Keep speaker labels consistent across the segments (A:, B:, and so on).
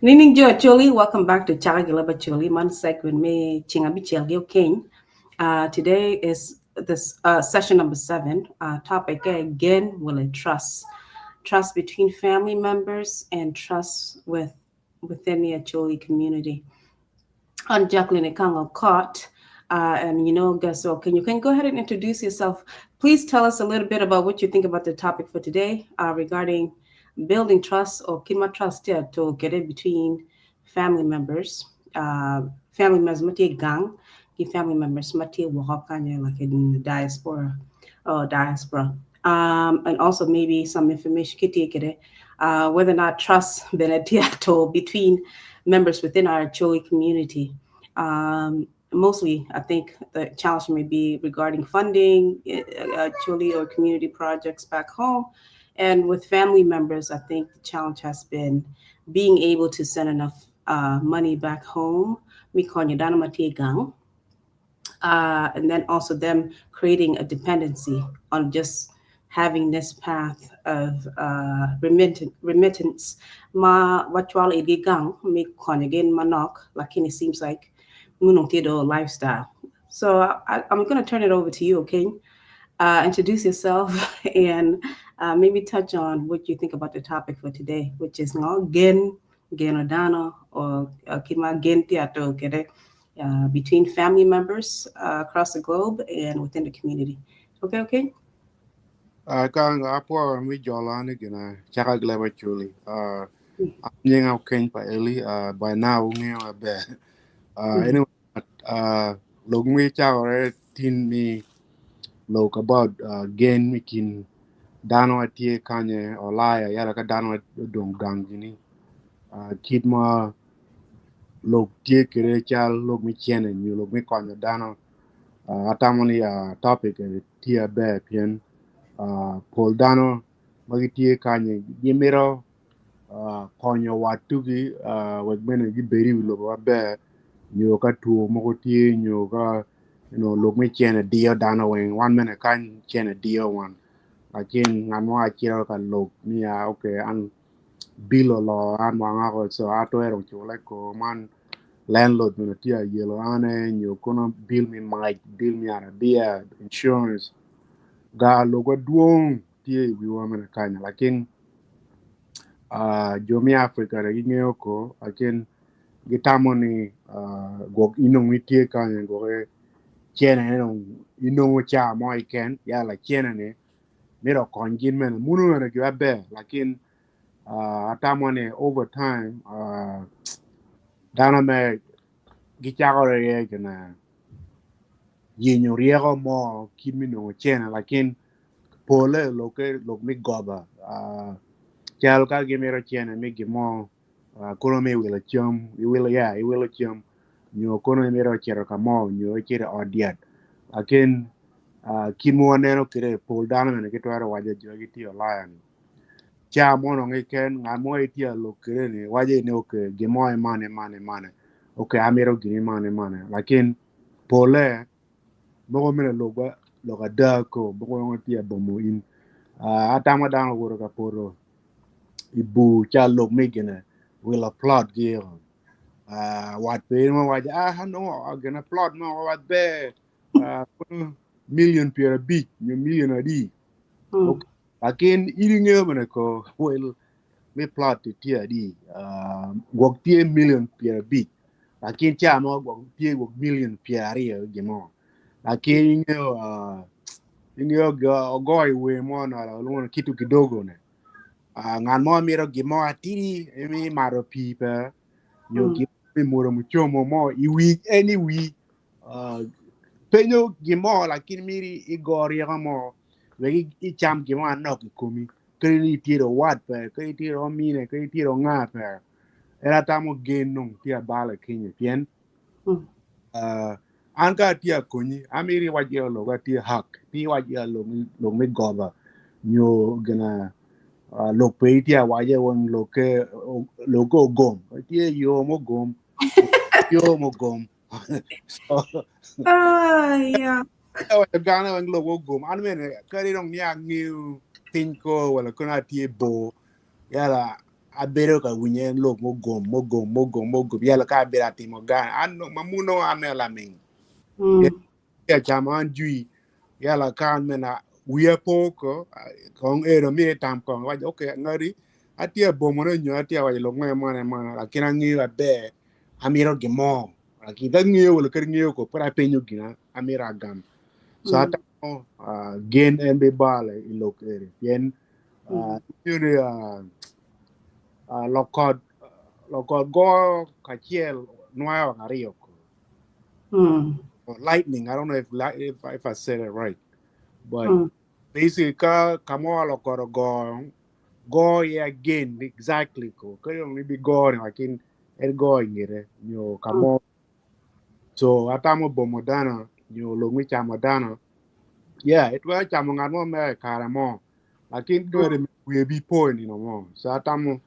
A: Nining Jo Acholi, welcome back to Chaka Leb Acholi. Man segment me Ceng Abicel Okeny. Today is this session number 7. Topic again, will it trust between family members and trust within the Acholi community. On Jacqueline Ikango Caught. And guess what? Can you go ahead and introduce yourself? Please tell us a little bit about what you think about the topic for today regarding building trust or kima trust to get it between family members. Family members, mati gang, family members, mati wahakanya like in the diaspora. And also maybe some information whether or not trust been to between members within our Choli community. Mostly, I think the challenge may be regarding funding, Choli or community projects back home. And with family members, I think the challenge has been being able to send enough money back home. And then also them creating a dependency on just having this path of remittance. Ma wachwal igigang me konyagen manok, lakini it seems like munong lifestyle. So I'm going to turn it over to you, okay? Introduce yourself and maybe touch on what you think about the topic for today, which is genodano, or kima gen tiato kere, between family members across the globe and within the community. Okay, okay?
B: Kang apo mi jolani gina Chaka Leb Acholi. Nyeng Okeny pa eli by now ngi be. Anyway, log mi chawre tin mi log about gain mi kin dano atie kanye olaya yala ka dano dong gang gini. Kid ma log tie kere chal log mi chene ni log mi kanye dano. Atamoni topic tie be pien. Pol dano magitie kanye gimiro konyo watugi wagbene giberi lo ba nyo ka tuo moko tie nyo ka lok me chene dio dano wen one minute kan chene dio one lakin ngamo achiro ka lok mia okay an bilo lo an wanga ko so ato ero chule ko man landlord no tia yelo ane nyo kono bill me mic bill me ara bia insurance ga logo duong tie wi wa mena kanya lakin jomi Africa re ngeo ko akin gitamoni gok inong itie kanya go chene no inong cha mo iken ya la chene ne miro konjin men munu ne gwabe lakin atamoni over time dana me gichagore ye kana yinyo riego mo kimino chene lakin pole lok mi goba chal ka gimiro chene mi gimo kono me wila chom i wila chom nyo kono miro chero kamo nyo chere odiat akin kinmo neno kire pol dano ne kitwaro waje jogi tio lion cha mono ngeken ngamo itia lo kire ne waje ne oke gimo mane oke amiro gini mane lakin pole bogo mene loga dako bogo ngotia bomo in atama dano woro ka poro ibu cha lo megene will applaud gear what pe mo wa no gonna applaud mo what be million per bit you million adi okay again eating me ko well me plot ti adi gok tie million per bit lakin cha mo gok tie gok million per ari gemo lakin go we mo na lo kitu kidogo ne ngan mo miro gimo atiri mi maro pipa yo gi moro muchomo mo I week any week penyo gimo lakini miri igori mo we I cham gimo anok komi kri tiro wat pe kri tiro mine kri tiro nga pe era tamo genung tia bala kinye pien anka tia konyi amiri wajio lo tia hak pi wajio lo mi goba nyo gana lo pe tia waje won lo go gom tia yo mo gom so
A: Yeah.
B: Ghana ang lo gom ano men kari dong niya new tinko wala kuna tie bo yala abero ka winye lo mogom ya la ka bera ti mo ga an mamuno amela ming ya chama jui ya la kan mena wiya poko kong ero mi tam kong wa okay ngari atia bomono nyo atia wa lo ngwe mana la kina ngi la be amiro gemo la ki da ngi wo ker ngi ko para penyo gina amira gam so ata gain and be bale ilo ere yen yuri lokod go kachiel noa ngario lightning. I don't know if I said it right, but basically kamo lokoro go yeah again exactly ko kaya maybe go like in go ngire nyo kamo so atamo bomodana nyo longi chamodana yeah it was chamongano me karamo lakin gare we be point mo so atamo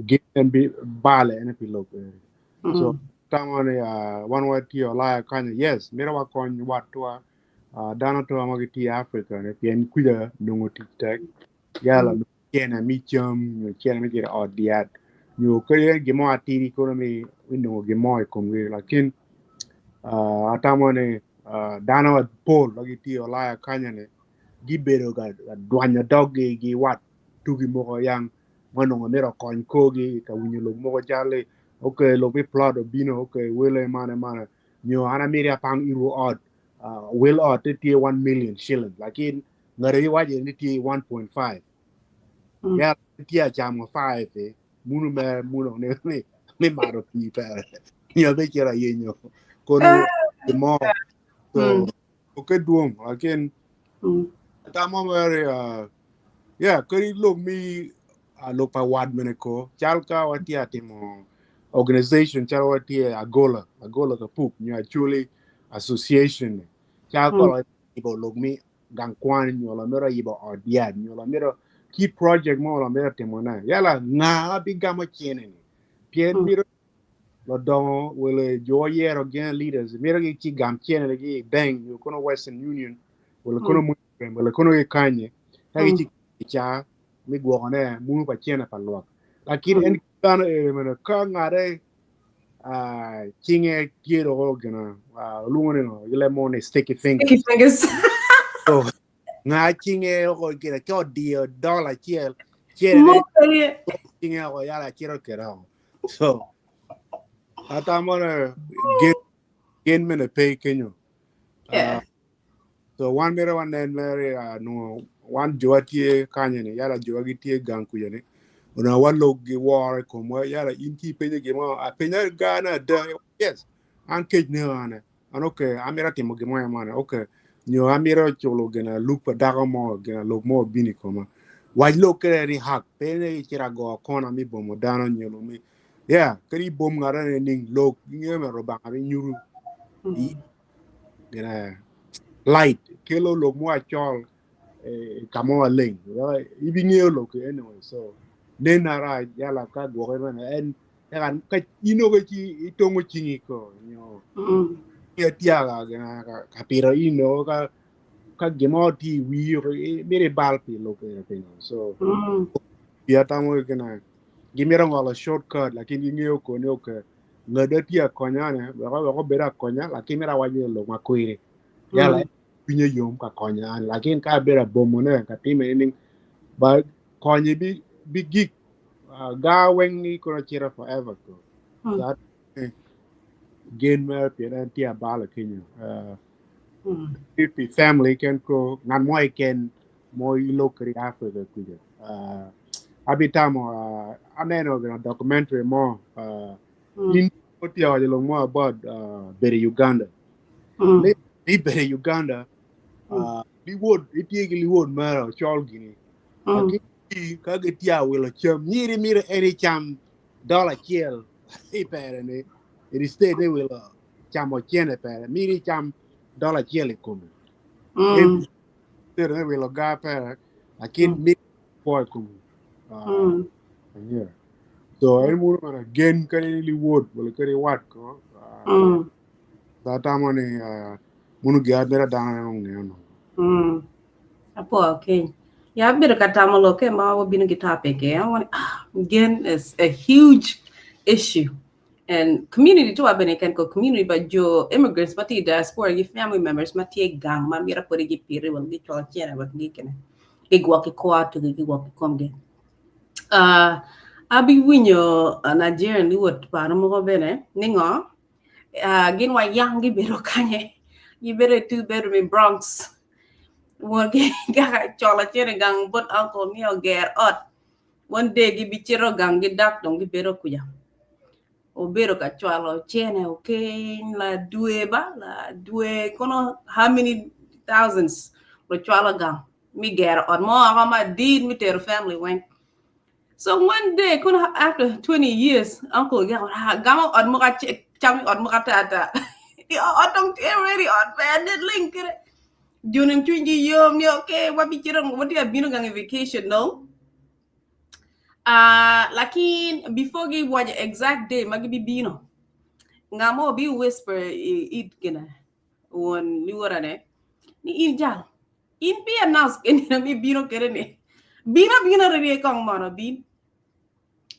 B: get and be bale and pilok so tamone one word to your life kind of yes mira wa kon wat to dana to amagiti Africa ne pien kuja nungo tiktak yala kena mi chum kena mi kira odiat yo kaya gemo atiri kono mi winno gemo e kongi lakin atamone dana wa pol lagiti olaya kanyane gibero ga dwanya dogge gi wat tugi moko yang mano ngero kon kogi ka winyo lo moko jale okay lo bi plot bino okay wele mana nyo ana miria pang iru odd will odd ti 1 million shilling lakin ngare waje ni ti 1.5 ya tia chamo 5 muno ne maro pi per yo be kira yenyo kono mo so okay duom again tamo mere yeah kari look me look pa wad meneko chalka watia timo organization chalwa agola ka pup you actually association chalka ibo look me gangkwan nyola mera ibo odiad nyola mera key project mo la mera temona yala na bigama chene ni pien mira lo dongo wele joyero again leaders mera ki gam chene gi bang you kono Western Union wele kono wele kono kanye tagi cha mi gwone munu pa chene pa lok lakini en kana mena ka ngare chinge kiro gana lungone no ile mo ne sticky fingers so nga chinge ko kira ko dio dollar chiel chere chinge ko yala kiro kero so ata mona gen mena pay kenyo so one mere one then mere no one joatie kanyene yala joagi tie ganku yene una wallo gi war ko mo yala inti penye gi mo a penye gana da yes an ke ne ana an okay amira timo gi mo mana okay nyo amira cholo gena look pa dago mo gena look mo bini ko ma waj lo kere ri hak penye kira go kona mi bomo dano nyolo mi yeah kri bom ngara ne ning lo ngeme roba abi nyuru gena light kelo lo mo achol kamo leng ibi ngeo lo ke anyway so then ara yala ka go na en kan ka ino ke chi itongo chingi ko yo ya tiaga ka piro ino ka gemo ti wi mere balpi lo ke so ya tamo ke na gimera ngala shortcut lakini ngeo ko ne okay ngada tia konya ne ba bera konya lakini mera waje lo makwire yala pinye yom ka konya lakini ka bera bomone ka time ni ba konye bi gig ga wen ni ko chira forever ko that gain mer pien tia bala kinyo if the family can go nan mo can mo locally Africa kuja abitamo aneno gonna documentary mo in tia wa lo mo about bere Uganda ni bere Uganda li wood itiegi li wood mara chol gini lakini kage tia wilo cham mire eri cham dollar chiel ipere ne iri state ne wilo chamo chiene pere miri cham dollar chiel kume ne wilo ga pere lakini mi boy kume yeah so ay muro mana gen kare li wood wala kare wat ko sa tamone munu ga mera dana no
A: Apo okay Yeah, biro katamalo ke ma wabino gi topic. Again, is a huge issue. And community too, I've been a community, but your immigrants, but the diaspora, your family members, mati gang, man, mira puri gi piri, will get your chena, but gikene. Igwaki kwa to the Gigwaki Komge. Uh, Abi winyo Nigerian, you would paramogo bene, ningo, gin wa young, give it kanye. You better 2 bedroom in Bronx. One ga chola chere gang but uncle mio ger ot. One day gi bichero gang gi dak dong gi bero kuya. O bero ka chwalo chene okay la due ba la due kono how many thousands lo chwalo gang mi ger ot mo ama did mi ter family went. So one day kono after 20 years uncle ga gamo ot mo ka chami ot mo ka tata. Ot dong ready ot bandit link it. Junang chunji yom ni okay wabi chirang wati abino gang vacation no. Lakin before give what exact day magi bibino. Ngamo bi whisper it gina won ni warane ni injal. In be announced in mi bino kerene. Bino re kong mono bin.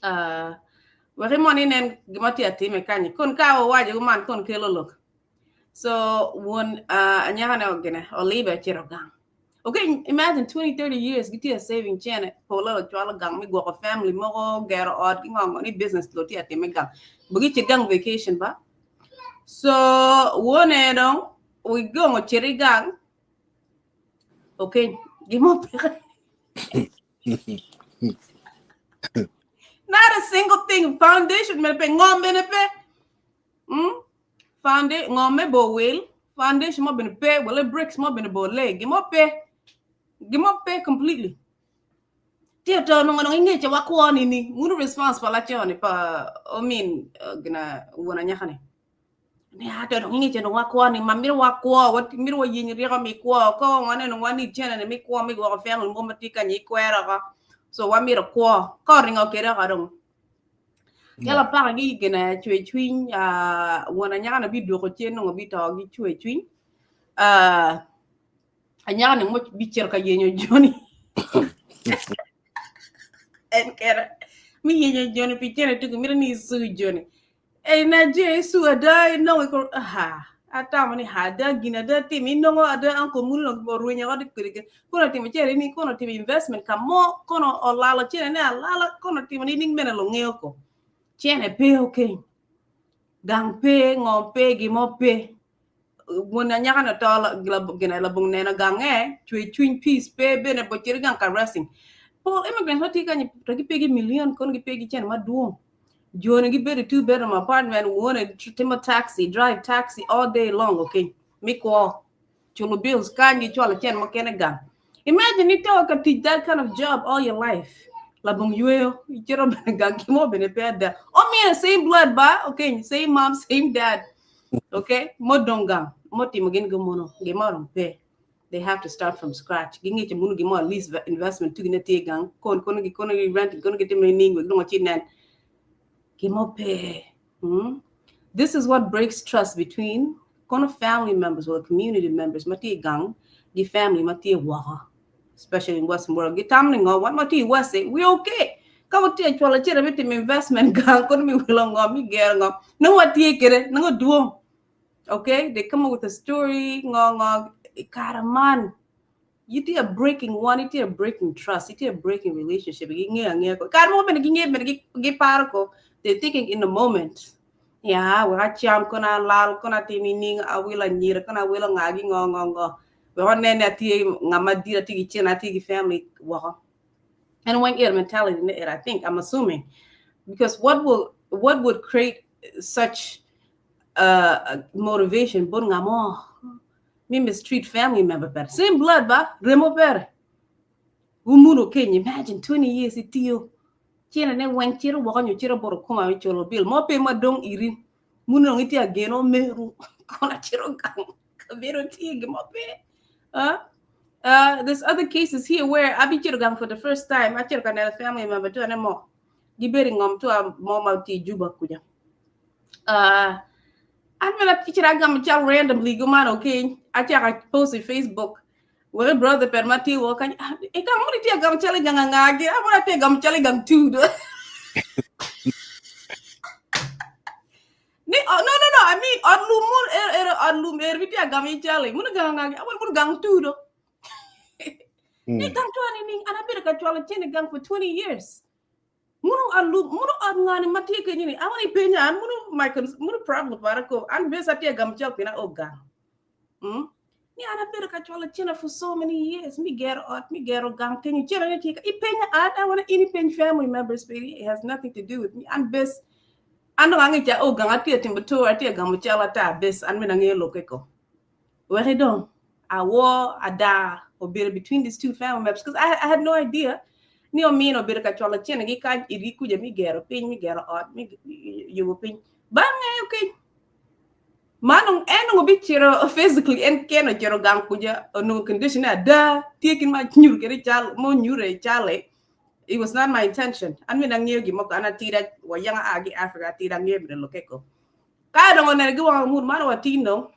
A: Wari moni nen gimati atime kanye kon ka o waje man kon kelo look. So when anyana ogene or Leb Acholi gang. Okay, imagine 20, 30 years, get a saving channel, polo, chwala gang, me go a family, mo get odd, any business, loti at the megang. But get your gang vacation, ba? So, one edon, we go on cherry gang. Okay, give up. Not a single thing, foundation, me pay ngom benepe. Foundation, ngom me bo will, foundation mo benepe, well, bricks mo benebo leg, give up pay completely. Tia to no ngano inge cha wako ni munu response pa la chone pa gina wona nyakane ne hato no inge cha no wako ni mamiro wako wat miro wa yin riga mi ko ngane no wani chene ne mi ko mi go fa ngo matika ni kwera ka so wa miro ko ringo kera ka dong yala pa gi gina chwe wona nyakane bi do ko cheno ngo bi to gi chwe anyakane mo bi cher ka yenyo joni and kera mi yenyo joni pichene tu mi ni su joni e na je su ada no ko ata mani hada gina da timi no ada anko mulo bo runya wadi kirike kono timi chere ni kono timi investment kamo kono olala chere ne alala kono timi ni mena lo ngeko chene pe okay gang pe ngom pe gimo pe wona nyaka na tola gina la bung nena gange twin piece pe bene bo chere gang ka racing Paul immigrants what tika ni taki pegi million kono gi pegi chen ma duo Johnny gi better 2 bedroom apartment wanted to taxi drive taxi all day long okay make all chulo bills kanji chola chen mo kene gang imagine you talk to teach that kind of job all your life la bung yueo ichiro ben gang mo ben peda oh me same blood ba okay same mom same dad okay mo dongang mo timo gen gumono ge maron pe they have to start from scratch gingi che munu gi mo at least investment to gina te gang kono gi rent kono gi timo ning we no chinan This is what breaks trust between family members or community members. Mati gang, the family mati waha, especially in Western world. Get tamling or what mati was say we okay. Kamu tiya chola chera bit investment gang kono mi wilongo mi geranga. No what tiya kere no duo. Okay, they come up with a story ngong karaman. You did a breaking one, it a breaking trust, it a breaking relationship. They're thinking in the moment. Yeah, we're at cham kona lal kona timining a willa near kona willa ngagi ngongo. We want nene tea ngamadira tigi china tigi family waka. And when your mentality, I think I'm assuming, because what would create such motivation? But ngamo. Me mistreat family member better. Same blood, ba? Remo better. Umuro Kenya. Imagine 20 years it you. Chena ne wen chiro wakan yo chiro boro kuma mi cholo bill. Mo pe ma dong irin. Muno ngiti a Geno meru. Kona chiro gang. Kabero tige mo pe. There's other cases here where I be chiro gang for the first time. I chiro kanela family member to ane mo. Giberi ngom to a mama ti juba kuja. I'm gonna teach it. I got my child randomly. Go man, okay. I posted Facebook. Well, brother, per mati wo kan. Ikaw mo iti agam chali gang ngagi. Amo na ti agam chali gang tudo. Ni no. I mean, adlumur adlum biti agam chali. Muna gang ngagi. Amo pun gang tudo. Ni gang tuan ini ana bira ka chwala chene gang for 20 years. Munu ngani mati ke ni. Amani penya an munu problem para ko. An besa ti agam chal pina o gang. Ni ana bira ka chwala chene for so many years. Me get gang tenyu chene ni tika. Ipenya I want any pen family members, baby. It has nothing to do with me. An bes ando ngangi ja o gang ati timbeto ati agam chala ta bes an me nangi lokeko. Where don I war ada or between these two family members because I had no idea. Ni o mi no bira ka chwala chene gi ka iri kuja mi gero pin mi gero ot mi you pin. Bang okay. Manong enong bichiro physically and keno chero gang kuja no condition da taking my nyur kere chal mo nyure chale. It was not my intention. I mean ang gi mo kana tira wa yang agi Africa tira ngi mi lokeko. Ka do ngone gi wa mur mano wa tino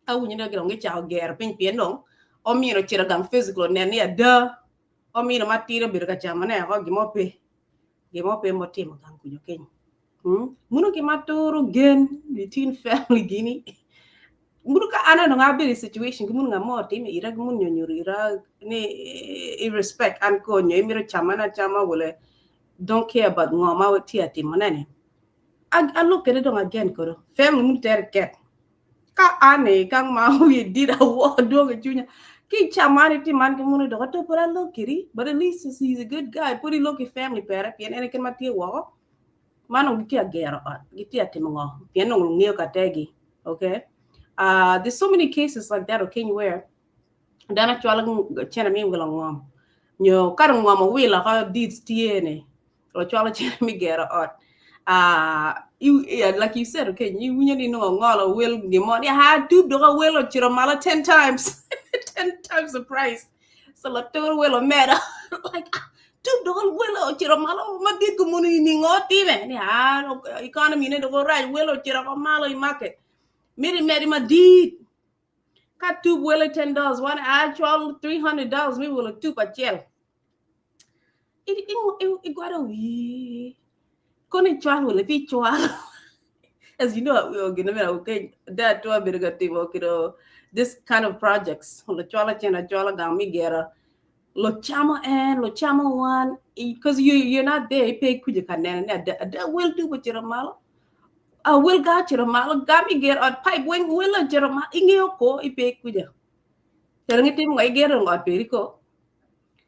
A: awu nyina gi ngi chao ger pin pieno o mi no chero gang physical ne ne da o mi no matira bir ka chama ne ho gi mo pe mo timo gang kuja ken. Munu ki maturu gen between family gini munu ka ana no ngabe situation ki munu ngamo time ira mun nyonyuri ira ne respect an ko nyo miro chama wole don't care about ngoma we tiati manane I look at it on again ko family mun ter ket ka ane kang ma we did a war do ga junya ki chama ni ti man ki munu do to pura lokiri but at least he's a good guy puri loki family pera pien ene ken mati wo manong gitia gero gitia timongo piano ngio kategi okay there's so many cases like that okay where dana chwala chena mi wala ngom nyo kar ngom wila ka deeds tiene o chwala chena mi gero you like you said okay you nyani no ngolo will ngimo ya ha du do ka will o chiro mala 10 times 10 times the price so la tour will meta like $2 welo chiro malo madit ko muni ni ngoti me ni economy ne do right welo chiro ko malo I market meri madit ka tube welo $10 one actual $300 me welo tube a gel it guado wi koni chwa welo pi chwa as you know we are gonna be okay that to a bit of this kind of projects on the chwala chena chwala ga mi gera lo chama one because you're not there pay kuja kanene that will do with your malo I will got your malo gami get on pipe when will your malo ingeo ko pay kuja terangi tim ngai get on periko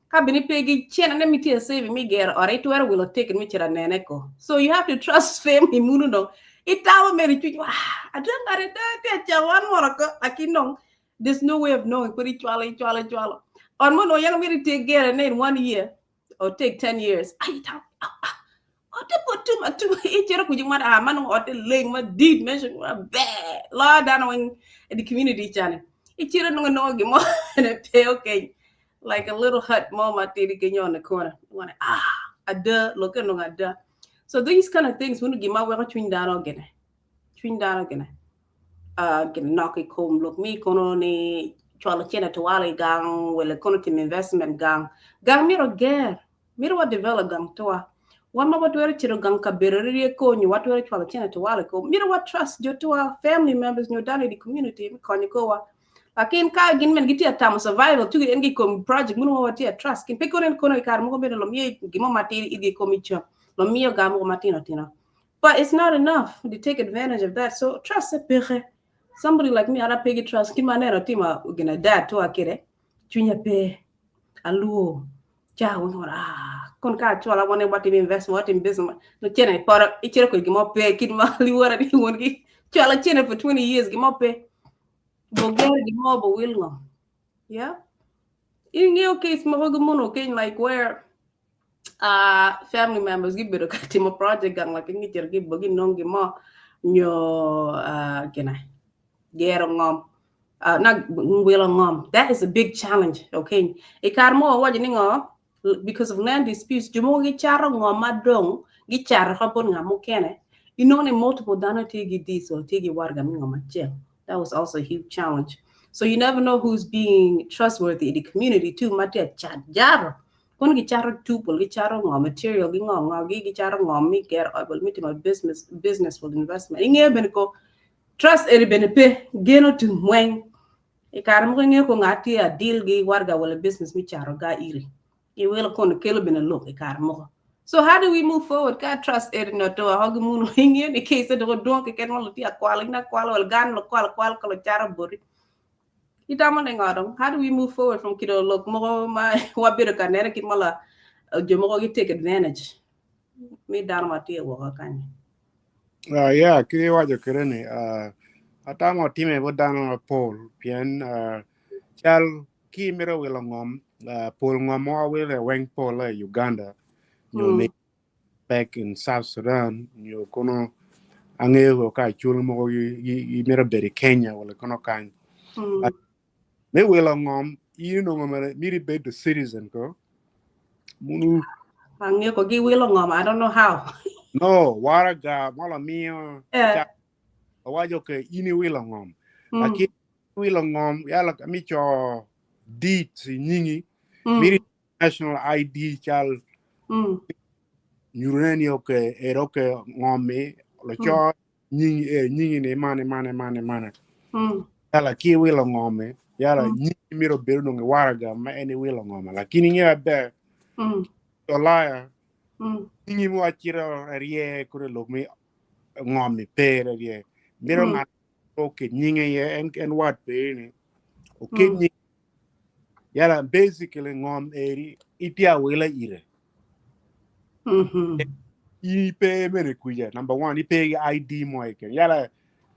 A: kabini pegi chena ne miti save me get or it where will take me chira nene ko so you have to trust family munu no itawa meri chu adang are da chawan morako akinong there's no way of knowing put chwala on mono young me take get in 1 year or take 10 years I thought te put too much ichero ku jingma manu ote leg ma did mention bad la down in the community channel ichero no gi mo ne pay okay like a little hut mama tiri kenyo on the corner want ada look no ada so these kind of things when you give my work twin down again get knock it come look me kono ni chwala chena to wale gang wala kono tim investment gang miro ger miro wa develop gang toa wama watu were chiro gang kaberere ko nyu watu were chwala chena to wale ko miro wa trust jo to family members nyo down in the community ko nyu ko wa lakin ka gin men giti atam survival tu ngi ko project mun wa ti trust kin pe kono kar mo be lo mi gimo matiri idi ko mi cho lo mi ga mo matino tino but it's not enough to take advantage of that so trust pere somebody like me ara pegi trust ki manero tima gina dad to akire chunya pe aluo cha wona kon ka chola wona what investment what in business no chene para ichiro ko gimo pe kid ma li wara di wongi chola chene for 20 years gimo pe bo ger gimo bo wilno yeah in your case mo go mono okay like where family members give bit of team project gang like ngi cher gi bogi nongi mo nyo gina gero ngom na ngwelo ngom that is a big challenge okay e kar mo waji ni ngo because of land disputes jumo gi charo ngom madong gi char hapon ngamo kene inone multiple dana tigi this or tigi warga mi ngoma che that was also a huge challenge So you never know who's being trustworthy in the community too. Matia chat jar. Kun gi charo tupol gi charo ngom material gi ngom gi charo ngom mi ger abel mi my business for investment. Inge ben ko trust eri ben pe geno to mweng. E kar mo nge ko ngati a deal gi warga wala business mi charo ga iri. E wel ko no kelo ben look e kar mo. So how do we move forward? Ka trust eri no to hog mun nge ni case de ko don ke ken mo ti akwal na kwal wal gan lo kwal ko charo bori. How do we move forward from kiddo look more my what bit of canera kid mala jomogi take advantage? Me down my tea walk can
B: Yeah, kiri wajo kirene. Atamo time bo dano Paul pian chal ki mero wilo ngom Paul ngom mo wile weng Paul Uganda nyo make back in South Sudan nyo kono angeo ka chul mo yi mero beri Kenya wala kono kan me wilo ngom you know miri be the citizen ko munu
A: angeko gi will ngom I don't know how.
B: no waraga mala mio cha wajo ke ini wilo ngom lakini wilo ngom yala mi cho deed si nyingi miri national ID chal nyureni oke eroke ngome lo cho nyingi ne mane yala ki wilo ngome yala nyingi miro beru no waraga ma eni wilo ngome lakini ngia be olaya nyingi mo achiro rie kure lokmi ngome pere rie miro ngat oke nyingi ye en wat pe ni oke nyingi yala basically ngom eri itia wila ire ipe mere kuya number 1 ipe ID mo eke yala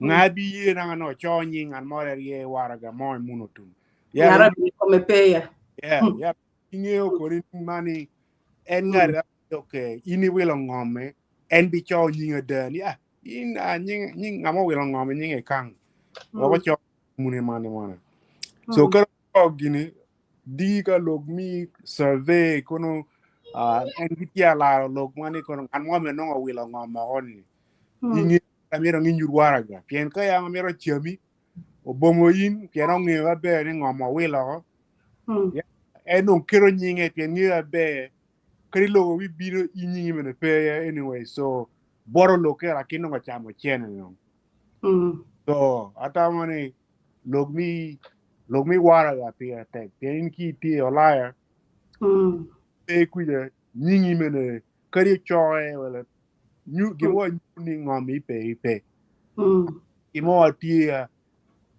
B: ngabi ye na no chonyi ngan mo ye waraga mo munotun yala
A: Come pay ya.
B: yeah inge ko rin mani en ngara okay ini wila ngome en bi chonyi ngada ni in nying ngamo wila ngome nyinge kang o cho mune mane so karo gini diga logmi survey kono NPTR la log mani kono an mo me no wila ngoma oni ingi amiro ngi waraga pien ka ya amiro chiami o bomo yin pien ngi wa be ni ngoma wila ya eno kero nyinge pien ngi be kri lo wi biro inyi me pe anyway so boro lo ke akino nga chamo chene no so atamani logmi waraga pia tek pien ki ti olaya e kuja nyingi mene kari choe wala nyu gimo ni ngomi pe imo atia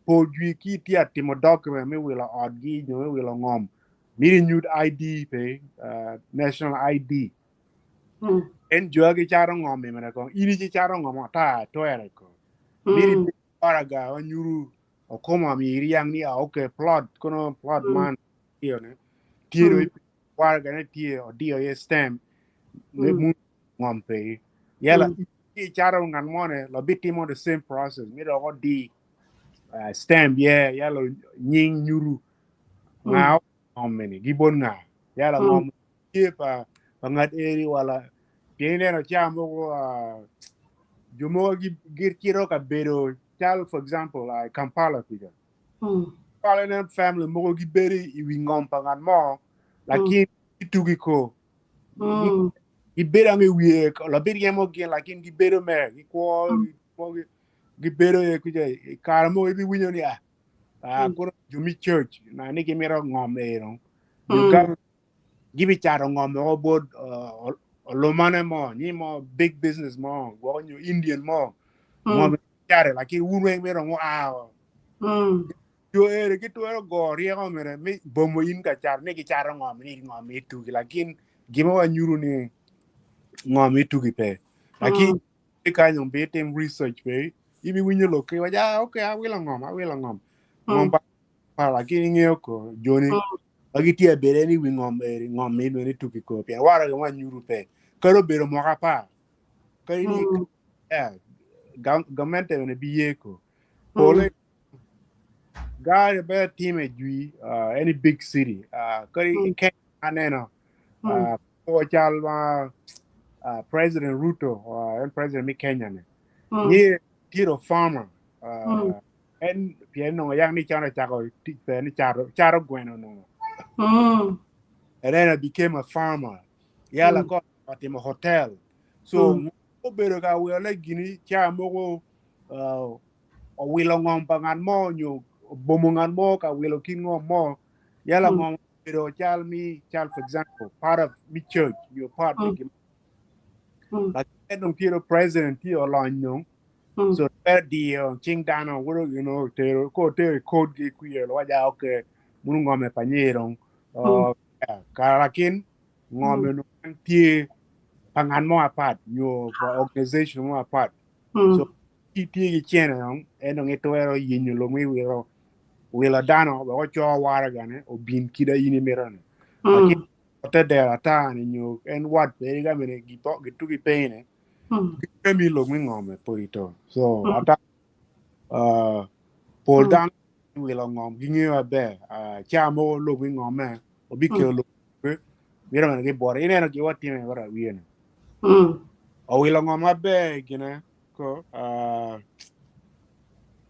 B: po jui ki ti atimo document me wila odgi no me wila ngom miri new ID pe national ID en jogi charo ngomi mene ko ini chi charo ngom ta to ere ko miri paraga onyuru okoma mi yang ni okay plot kono plot man yo ne tiro paraga ne tiro dio ye stem ne mu ngompe yala i charo ngan mone lo bitimo the same process mi do di stamp yala nying nyuru ngao ngomeni gibon nga yala ngom pa pangat eri wala tiene no chamo jumo gir kiro ka bedo chal for example like Kampala kuja Kampala family mo gi beri I wi ngom pangan mo lakini itugi ko ibera me wie la beria mo gen la kin gibero me ko gibero e kuja karamo ibi winyo ni ko jumi church na ni gemero ngom e no you got gibi charo ngom o bod lo mane mo ni mo big business mo go you Indian mo ngom chare la kin wunwe mero ngo yo ere ki to go rie ko mere mi bomo in ka char ne ki charo ngom itu lakin gimo wa nyuru ni ngom itu pe laki ka nyom be tem research pe ibi winyo lo ke wa ja okay I will ngom pa laki nge ko joni laki ti be ni wi ngom me no ni tu ki ko pe wara wa nyuru pe karo be mo ka pa ka ni government ne bi ye ko pole God be team e jui any big city kari ken aneno ko chal President Ruto and President Kenya ne ni tiro farmer en piano yang ni chana chako tikpe ni charo gweno no. And then I became a farmer. Yala ko at a hotel. So obero ka we like gini cha mo o wilo ngom pangan mo nyu bomungan mo ka wilo kin mo yala ngom pero chal mi chal for example part of me church you part me like no tiro president ti olonyo so per di ching dano wuro you know tero ko te code gi kuye lo ja okay mun ngome panyero karakin ngome no ti pangan mo apart your organization mo apart so ti chene no eno ngetwero yinyo lo mi wila dano ba ko wara gane o bin kida yini merane lakini ote dera ta ni nyu en wat be ga mene gitu gi pene kemi lo mi ngome poito so ata pol dan wila ngom gi ngi be cha mo lo mi ngome o bi ke lo mira mene ge bore ine no gi wati me wara wiene o wila ngom be gine ko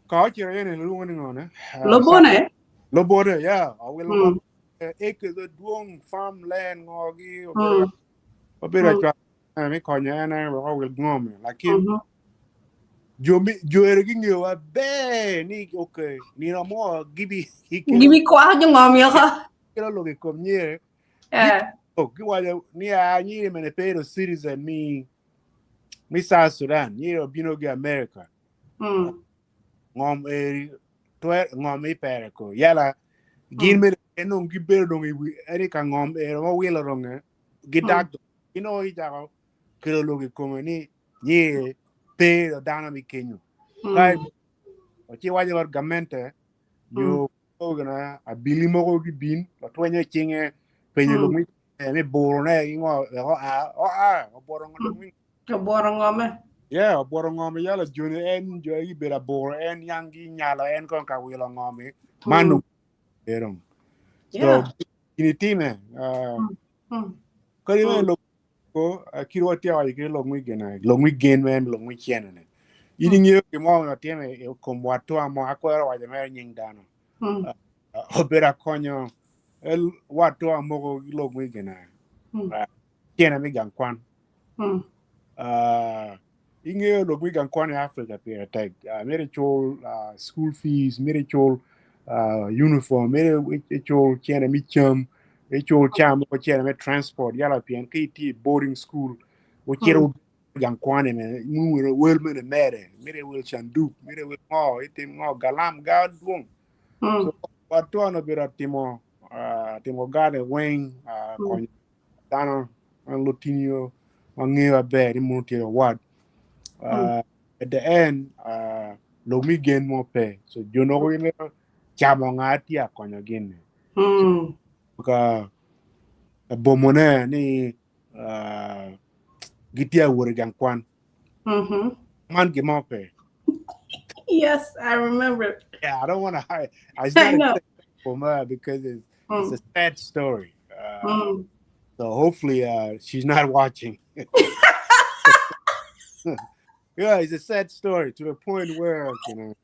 B: ka chire ene lu ngoni ngone lo bore yeah o wila ngom acres of doing farmland ngogi obera chwa me konya na ro will ngome lakini jo ergi ngewa be ni okay ni no mo gibi
A: kwa jo ngom yo ka
B: kilo lo ke komnye gi wa ni a ni me ne pero citizen mi South Sudan ni obino gi America ngom ngom e pere ko yala gin me no gi bero dong eri ka ngom mo wila dong gidak i jago kilo lo ke komeni ni pe dana mi kenyu kai o chi wa jor gamente yo ogana abili mo ko bin lo twenye chinge penyo lo mi me boro ne ngo o boro lo mi
A: boro ngome
B: yeah boro ngome yala juni en jo i bela boro en yangi nyala en kon ka wila ngome manu erong so ini time ko ni lo ko kiro tia wa ke lo mi gena lo mi gen men lo mi chene ne ini ngiyo ke mo na tieme ko wato amo akwero wa me nying dano obera konyo el wato amo ko lo mi gena tiene mi gan kwan inge lo mi gan kwan Africa pe tag mere chol school fees mere chol uniform mere chol tiene mi cham chol cham ko tiene me transport yala pien kiti boarding school o chero gan kwane me mu wel me mere wel chandu mere wel mo ite mo galam ga dum so wato no bira timo gade wing ko dano an lotinio mangiwa be ni muti what at the end lo mi gen mo pe so jono ko ne chamo ngati akonyo gin ka bomone ni gitia wor gan kwan man gi mo pe
A: yes I remember
B: yeah I don't want to hide it's not a good for because it's a sad story so hopefully she's not watching yeah it's a sad story to the point where you know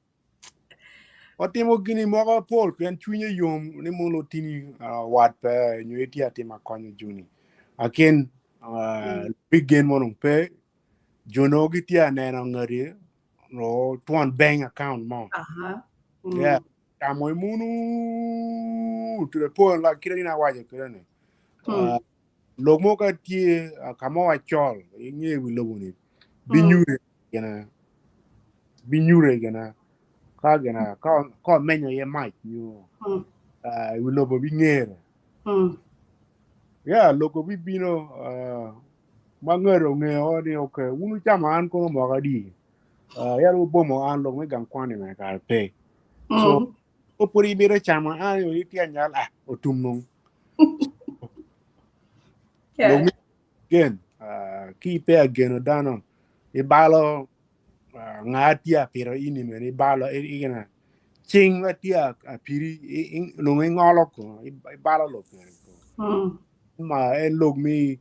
B: otimo gini mo Paul pen chunye yom ni mo lotini wat pe nyeti atima konyo juni akin big gain mo pe jono gitia nena ngari no tuan bank account mo yeah amoy munu to the point like kirina waje kirane lomo ka tie kamo wa chol ngi wi lobuni binyure gena ka gena ka menyo ye mic you wi lobo bi ngere yeah logo bi bino mangero nge odi okay unu chama an ko mo ga di ya ru bomo an lo me gan kwani me ka pe so o puri bi re chama an yo ti anyal otumno lo mi gen ki pe ageno dano e balo ngatia pero ini me ni balo e igena ching atia apiri no ngolo ko e balo lo ko ma e lo mi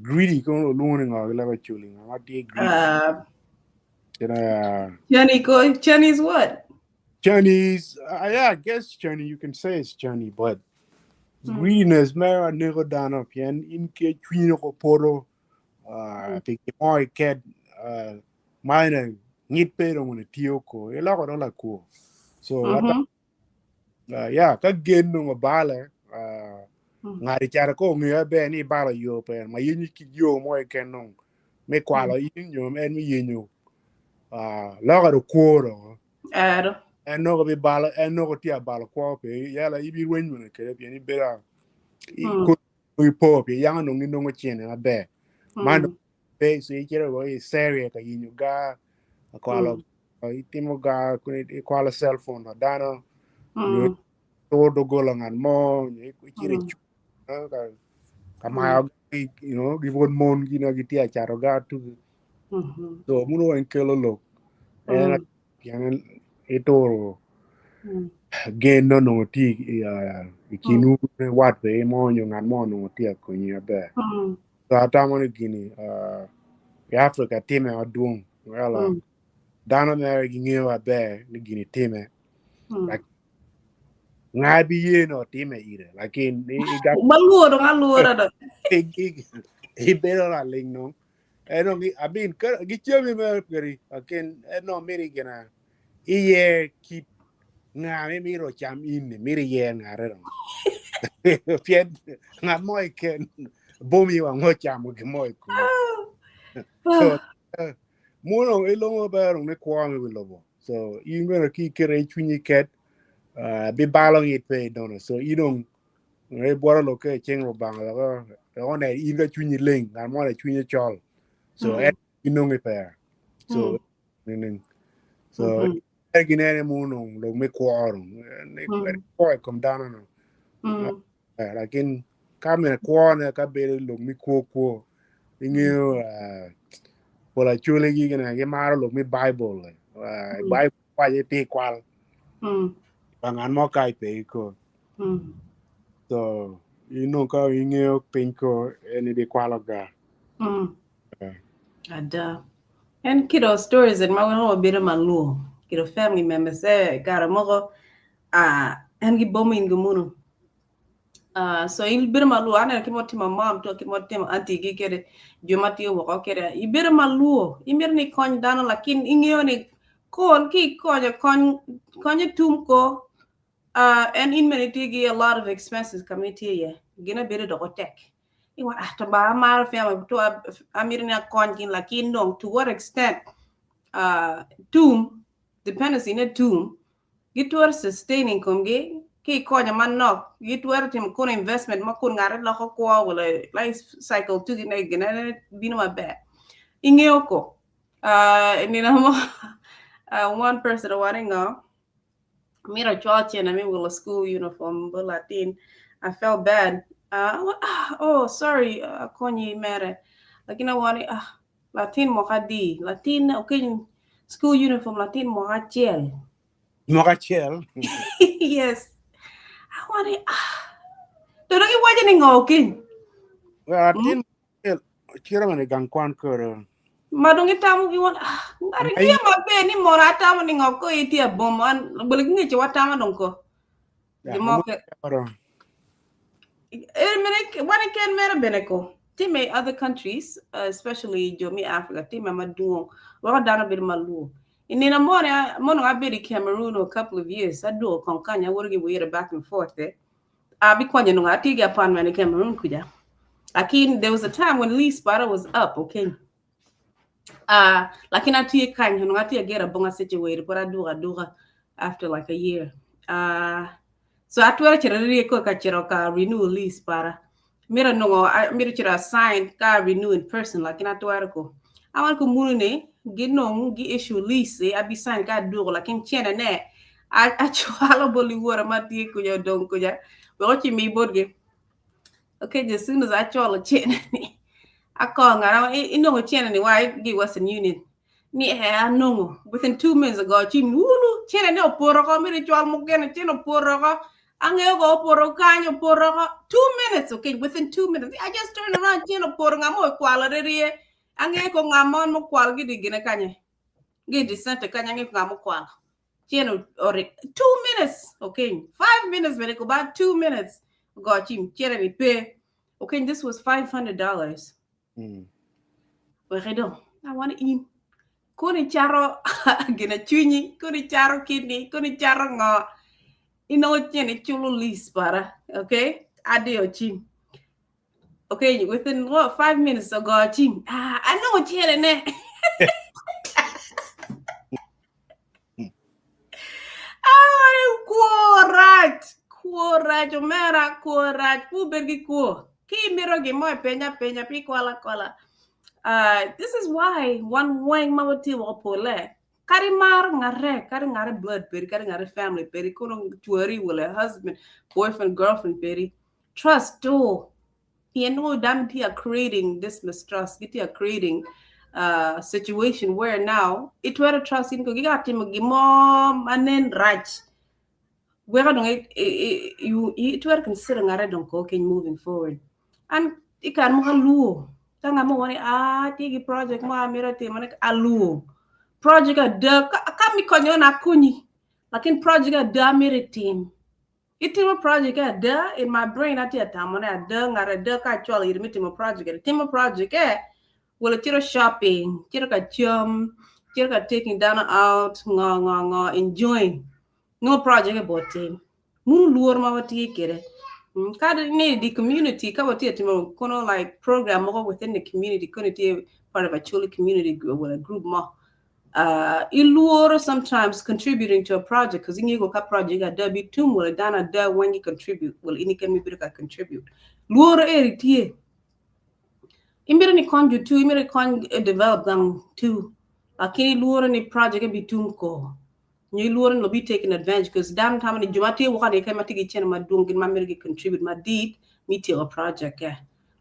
B: greedy ko lo ngo Leb Acholi ngati greedy
A: Jenny is what
B: Chinese, yeah, I guess Chinese, you can say it's Chinese, but greenness, mera nego dano pian in ke chino ko poro, pick moi cat, mine, nit pero when a tioko, a lot of la cool. So, yeah, ka gen no bala, ngari chara ko ngia be ni bala yo pe, ma yini ki yo moi ken no, me kwalo yin yo, en mi yinyo, laga do kuoro.
A: Ado.
B: En no be bala en no tia bala ko pe yala ibi wen mun ke bi ni bera I ko po pe yang no ni no chen na be man pe so I kira go I serie ka yin ga kwalo I timo ga ko ni kwalo cell phone na dano ni to do go langan mo ni ko kire chu ka kama you know gi won mon gi na gi tia charo ga tu so muno en kelo lo en yang itoro Geno no ti kinu wat be mo nyo ngan mo no ti ko ni be so ata mo ni gini Africa time adung wala dana me gi wa be ni gini time like ngabi ye no time ire like in I got
A: Maluo ada.
B: I better la ling no e no abin gi chemi me gari again no meri gena iye keep nga me miro cham in miri ye ngare Pied nga moi ken bomi wa ngo chamo ke moi ku so muno ilongo ba rong ne kwa mi lobo so you gonna ki kere chuni ket be balong it pe don so you don't re bora lo ke cheng ro bang la ko on e inga chuni leng na mo le chuni chol so et inong e pe so ning so ginene muno lo me kwa rong ne ko kom dana no lakin kame kuone ka bere lo mi kuo inyo pola chule gi gena ge maro lo mi bible bible pa ye te kwal pangan mo kai pe ko so ka inyo pinko eni de kwalo ga
A: Ada. And kiddo stories and my own bit of my luo. Kiddo family members say got a mother and give bomb in the so il bir malu ana ki motti ma mam to ki motti ma anti gi kede jomati wo ko kede i bir malu I mir ni kon dano lakin ingyo ni kon ki konye tum ko and in many tigi a lot of expenses committee ye gina bir do ko tek I wa to ba mar fam to amir ni kon kin lakin no to what extent tum dependency in a tum gitwar sustaining komge ki konya man nok gitwar tim kun investment ma kun ngare la ko ko wala life cycle tu gina gina binu ma be ingeo ni na mo one person wanting mira choche na mi wala school uniform but Latin I felt bad oh sorry konyi mere lakini wani Latin mo kadi Latin okay school uniform Latin mo achel
B: Morachel
A: yes I want it. Don't you watch any ngokin?
B: tin kira mane gang kwan ko
A: Madong itamu ki want ngari kia mabe ni mora tamu ni ngoko iti a boman boleh ngi cewa tamu dongko. Jemoke. Mene ken mera beneko. Time other countries, especially Jomi Africa, time maduong. Waka dana bir malu. Inina mono abiri Cameroon a couple of years. I do konkanya worgi weird back and forth there. Abi kwanya nunga tigi upon mane Cameroon kuja. Lakin there was a time when Lee Spada was up, okay. Lakin ati kan hanu ati get a bonga situated, but I do after like a year. So atwara chirari ko ka chiro ka renew Lee Spada. Mira no mira chira sign ka renew in person lakin atwara ko. Awan ko munu ne Geno gi issue lease abi sign ka do lakin chena ne a chwala boli wora mati ko yo don ko ja. Bo chi mi bodge. Okay, as soon as I chola chena ni. Ako nga inongo chena ni why give Western Union. Ni anongo within 2 minutes ago chi mulu chena ni oporo ko mi chwal mo gena chena oporo ko angeo go oporo kanyo oporo ko 2 minutes okay within 2 minutes I just turn around chena oporo nga mo kwala rie angeo ko nga mo kwal gidi gina kanye gidi sente kanya ngi nga mo kwala Geno or 2 minutes. Okay, 5 minutes. When it go about 2 minutes, got him. Geno me pay. Okay, this was $500. Well, I want to eat. Kuni charo gina chunyi, kuni charo kidney, kuni charo ngo. Chene chulo lis para. Okay, adio chim. Okay, within what 5 minutes ago, chim. I know what you're in. Kuorat, omera kuorat, pubergi kuo. Ki miro gi mo penya pi kola. This is why one wang mawati wa pole. Kari mar ngare blood peri, kari ngare family peri, kono tuari wala husband, boyfriend, girlfriend peri. Trust do. You know, damn, are creating this mistrust. It are creating situation where now it were trust in gigati magimom anen right. Where don't you it were considering I don't cooking moving forward. And it can more luo. Tanga mo wani tigi project mo amira te manek aluo. Project a da kami konyo na kuni. Lakin project a da amira team. Itima project a da in my brain at your time when I done at a duck actually the project. A team project well a tiro shopping, tiro ka chum, tiro ka taking down out, enjoying. No project about team. Moon lure ma wati kere. Kada need the community kaba tia timo kono like program more within the community couldn't part of a Acholi community group with a group more. Ilure sometimes contributing to a project because in you go project a da be too well dana da when you contribute well in can be contribute. Lure eri Imbere ni conju too, imbere con develop them too. Lakini lure ni project be too ko. Ni lure no be taken advantage because damn time ni jumati wakani kama tigi chena madung ma mergi contribute my deed meet your project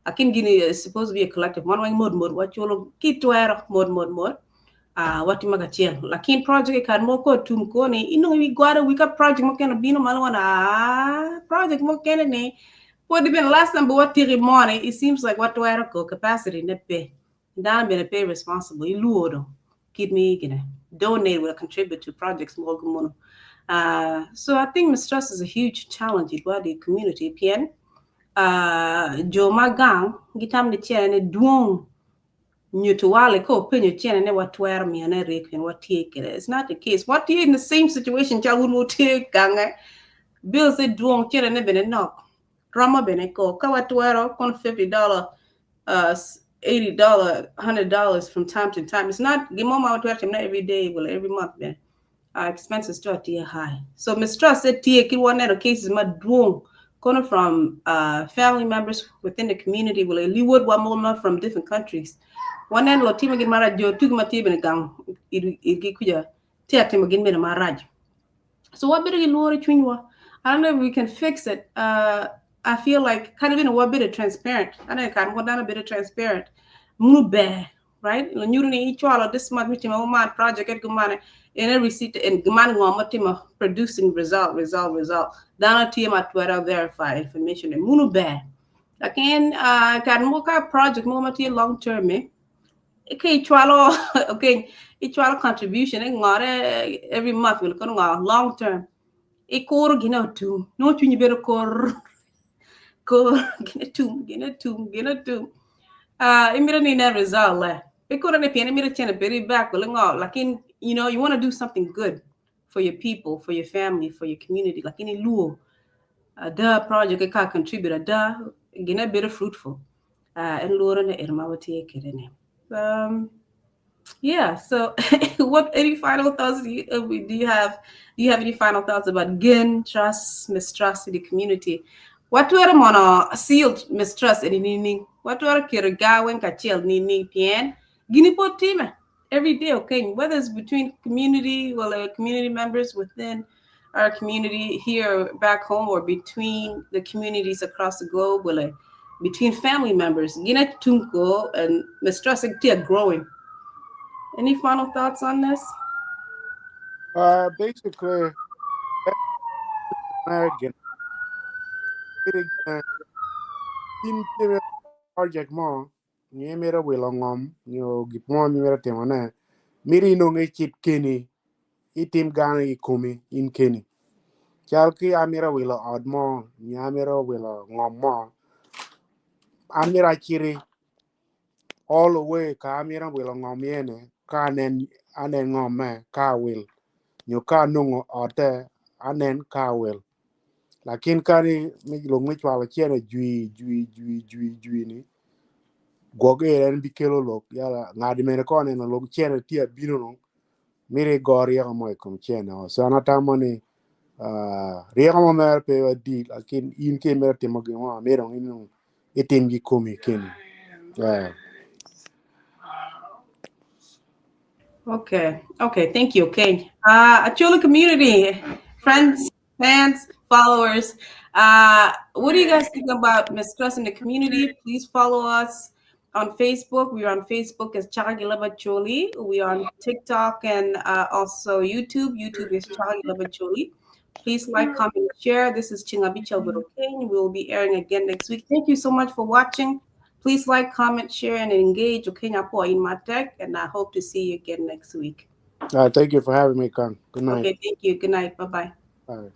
A: Lakini gini is supposed to be a collective. One wing mode what you kitwera mode. Wati magachiel lakini project kan moko tum ko ni ino wi got project mo kana bino malwana project mo kana ni what even last time but what tiri money it seems like what were ko capacity ne pay dan been pay responsible iluodo kid me gina donate will contribute to projects mo gumono so I think mistrust is a huge challenge in the community pien jo magang gitam de chene duong Wale ko penyo chene ne watwer mi ane rekin what take it. It's not the case. What you in the same situation chagun will take ganga. Bill said duong chene ne bene knock. Drama bene ko ka watwero kon $50 $80 $100 from time to time. It's not gimoma watwer not every day, well every month then. Expenses to a high. So mistrust said tia ki one of cases ma duong kono from family members within the community will liwod wa moma from different countries. One end lo tima gin maraj jo tug mati ben gang igi kuja tia tima gin ben maraj. So what better lori chunwa? I don't know if we can fix it. I feel like kind of in a what bit of transparent. I know kind of what done a bit of transparent. Munu bear, right? Lo nyuru ni ichwalo this month which my man project at gumane in a receipt and guman ngoma producing result. Dana tima Twitter verify information and munu bear. Again, kan mo ka project mo mati long term okay each contribution every month will come long term kor gina tu no tu ni bero kor gina tu imira ni na result la kor ne pene mira chene very back will ngo lakin you want to do something good for your people, for your family, for your community lakin luo the project ka contribute da gina better fruitful and luo na irmawati kerene yeah. So, what any final thoughts do you have? Do you have any final thoughts about trust, mistrust in the community? What were mono sealed mistrust in nini? What were kirigawen kachel nini pien? Guinea po team every day. Okay, whether it's between community, community members within our community here back home, or between the communities across the globe, between family members. Guinea tunko and mistrust are growing. Any final thoughts on this?
B: Basically, American in project mo ni mera wilongom ni gipmo mi mera temane miri no nge chip kini itim gana ikumi in keni chalki amira wila odmo nyamira wila ngommo amira chiri all the way ka amira wila ngomiene ka anen ngome ka wil nyo ka nungo ote anen ka wil lakin kani mi long mi chwala chene jui ni goge ren bikelo lok yala ngadi mene ko ne lok chene tia bino no mire gori ya mo kom chene so anatamani riya mo mer pe wadi lakin in ke mer te mo mo mero inu itim gi komi ken
A: Okay, thank you. Okay. Acholi community, friends, fans, followers. What do you guys think about mistrust in the community? Please follow us on Facebook. We are on Facebook as Chaka Leb Acholi. We are on TikTok and also YouTube. YouTube is Chaka Leb Acholi. Please like, comment, share. This is Ceng Abicel with Okeny. We will be airing again next week. Thank you so much for watching. Please like, comment, share, and engage. Okeny po in my tech, and I hope to see you again next week.
B: thank you for having me, Kang. Good night.
A: Okay, thank you. Good night. Bye-bye.
B: Bye.